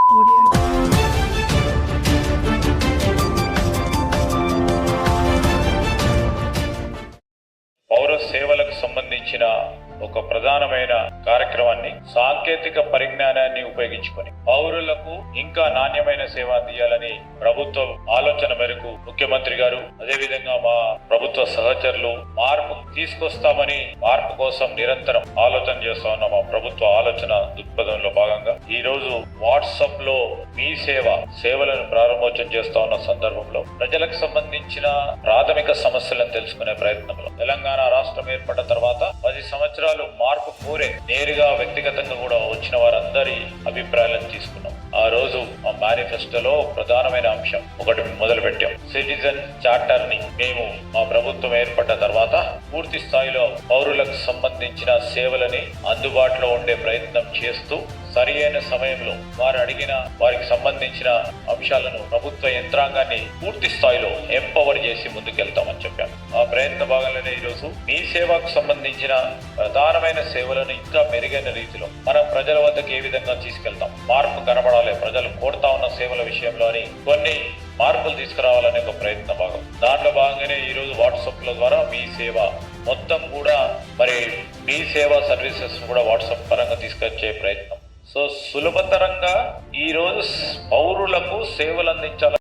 పౌర సేవలకు సంబంధించిన ఒక ప్రధానమైన కార్యక్రమాన్ని సాంకేతిక పరిజ్ఞానాన్ని ఉపయోగించుకొని పౌరులకు ఇంకా నాణ్యమైన సేవ అందియాలని ప్రభుత్వం ఆలోచన మేరకు ముఖ్యమంత్రి గారు అదేవిధంగా మా ప్రభుత్వ సహచరులు మార్పు తీసుకొస్తామని మార్పు కోసం నిరంతరం ఆలోచన చేస్తా ఉన్న మా ప్రభుత్వ ఆలోచన దృక్పథంలో భాగంగా ఈ రోజు వాట్సాప్ లో మీ సేవలను ప్రారంభోత్సవం చేస్తా ఉన్న సందర్భంలో ప్రజలకు సంబంధించిన ప్రాథమిక సమస్యలను తెలుసుకునే ప్రయత్నంలో తెలంగాణ రాష్ట్రం ఏర్పడ్డ తర్వాత 10 సంవత్సరాలు మార్పు కోరే నేరుగా వ్యక్తిగతంగా కూడా వచ్చిన వారందరి అభిప్రాయాలను తీసుకున్నాం. ఆ రోజు మా మేనిఫెస్టోలో ప్రధానమైన అంశం ఒకటి మొదలు పెట్టాం. సిటిజన్ చార్టర్ ని మేము మా ప్రభుత్వం ఏర్పడ్డ తర్వాత పూర్తి స్థాయిలో పౌరులకు సంబంధించిన సేవలని అందుబాటులో ఉండే ప్రయత్నం చేస్తూ సరియైన సమయంలో వారు అడిగిన వారికి సంబంధించిన అంశాలను ప్రభుత్వ యంత్రాంగాన్ని పూర్తి స్థాయిలో ఎంపవర్ చేసి ముందుకెళ్తామని చెప్పాం. ఆ ప్రయత్న భాగంలోనే ఈరోజు మీ సేవకు సంబంధించిన ప్రధానమైన సేవలను ఇంకా మెరుగైన రీతిలో మనం ప్రజల వద్దకు ఏ విధంగా తీసుకెళ్తాం, మార్పు కనబడాలి, ప్రజలు కోరుతా ఉన్న సేవల విషయంలోని కొన్ని మార్పులు తీసుకురావాలనే ఒక ప్రయత్న భాగం. దాంట్లో భాగంగానే ఈ రోజు వాట్సాప్ ల ద్వారా మీ సేవ మొత్తం కూడా మరి మీ సేవా సర్వీసెస్ కూడా వాట్సాప్ పరంగా తీసుకొచ్చే ప్రయత్నం. సో సులభతరంగా ఈ రోజు పౌరులకు సేవలు అందించాలి.